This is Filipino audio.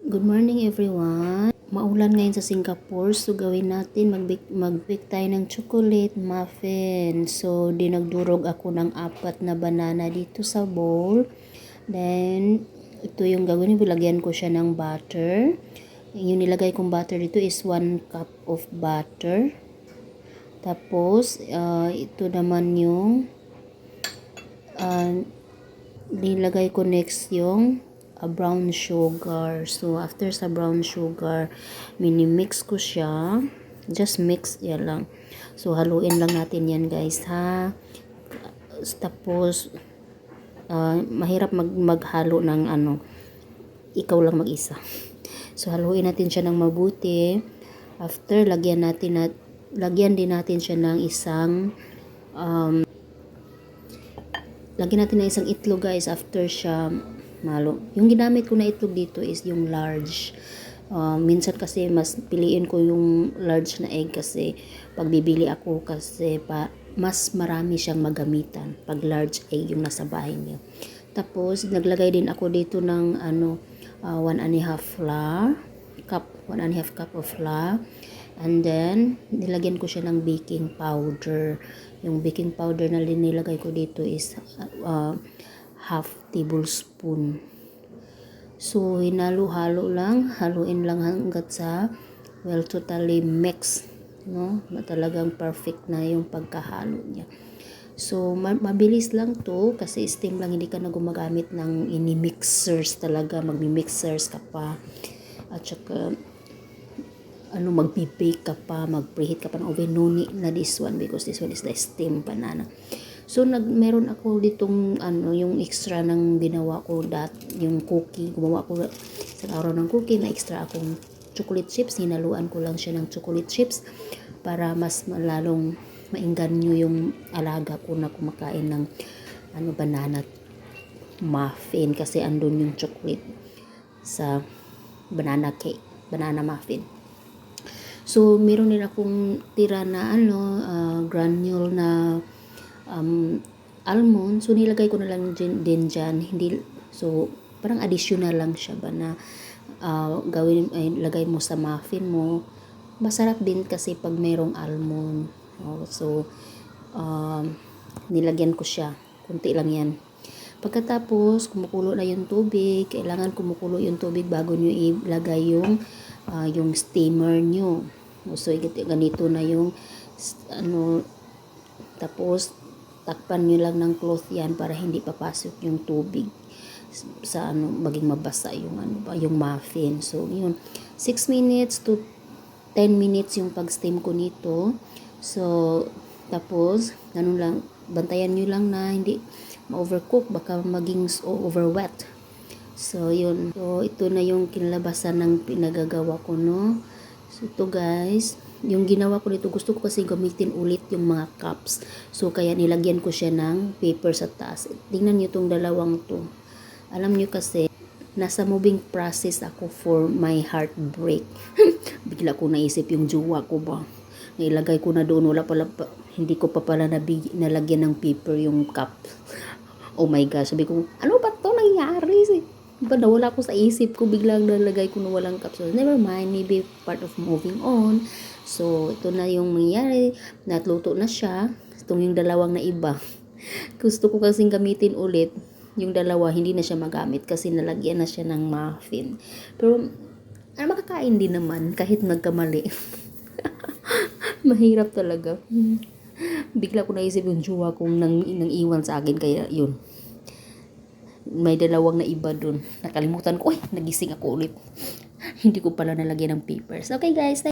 Good morning everyone. Maulan ngayon sa Singapore, so gawin natin mag-bake tayo ng chocolate muffin. So dinagdurog ako ng 4 na banana dito sa bowl. Then ito yung gagawin, lagyan ko siya ng butter. Yung nilagay kong butter dito is 1 cup of butter. Tapos ito naman yung nilagay ko next yung brown sugar. So after sa brown sugar, mini-mix ko siya. Just mix yan lang. So haluin lang natin yan guys ha. Tapos mahirap maghalo ng ikaw lang mag-isa. So haluin natin siya ng mabuti. After lagyan din natin siya ng isang lagyan natin ng isang itlog guys after siya malo. Yung ginamit ko na itlog dito is yung large. Minsan kasi mas piliin ko yung large na egg kasi pag bibili ako kasi mas marami siyang magamitan pag large egg yung nasa bahay niyo. Tapos naglagay din ako dito ng 1.5 cup of flour. And then nilagyan ko siya ng baking powder. Yung baking powder na nilagay ko dito is half tablespoon. So hinalo-halo lang, haluin lang hanggat sa totally mix, no? Talagang perfect na yung pagkahalo niya. So mabilis lang to kasi steam lang, hindi ka na gumagamit ng ini-mixers talaga, magmi-mixers ka pa. At saka magpi-bake ka pa, mag-preheat ka pa ng oven. No need na this one because this one is the steam banana. So meron ako ditong yung extra ng ginawa ko yung cookie. Gumawa ko sa araw ng cookie na extra akong chocolate chips. Hinaluan ko lang siya ng chocolate chips para mas lalong mainganyo yung alaga ko na kumakain ng banana muffin kasi andun yung chocolate sa banana cake, banana muffin. So meron din akong tira na granule na almond. So nilagay ko na lang din dyan. So parang additional lang siya ba na lagay mo sa muffin mo. Masarap din kasi pag mayroong almond. So nilagyan ko siya. Kunti lang yan. Pagkatapos kumukulo na yung tubig, kailangan kumukulo yung tubig bago nyo ilagay yung steamer nyo. So ganito na yung tapos takpan nyo lang ng cloth yan para hindi papasok yung tubig sa maging mabasa yung yung muffin. So yun, 6 minutes to 10 minutes yung pag-steam ko nito. So tapos ganun lang, bantayan nyo lang na hindi ma-overcook, baka maging over-wet. So yun, so ito na yung kinalabasan ng pinagagawa ko, no? So ito guys, yung ginawa ko dito, gusto ko kasi gamitin ulit yung mga cups. So kaya nilagyan ko siya ng paper sa taas. Tingnan niyo tong dalawang to. Alam niyo kasi nasa moving process ako for my heartbreak. Bigla ko naisip yung jowa ko ba. Nailagay ko na doon, hindi ko pa pala nalagyan ng paper yung cup. Oh my gosh, sabi ko, ano ba to nangyari? Diba nawala ko sa isip ko, biglang nalagay ko na walang cup. So never mind, maybe part of moving on. So ito na yung mangyayari, natluto na siya. Itong yung dalawang na iba, gusto ko kasing gamitin ulit yung dalawa, hindi na siya magamit kasi nalagyan na siya ng muffin. Pero makakain din naman kahit nagkamali. Mahirap talaga. Bigla ko naisip yung jowa kong nang iwan sa akin, kaya yun, may dalawang na iba dun. Nakalimutan ko, nagising ako ulit. Hindi ko pala nalagyan ng papers. Okay guys,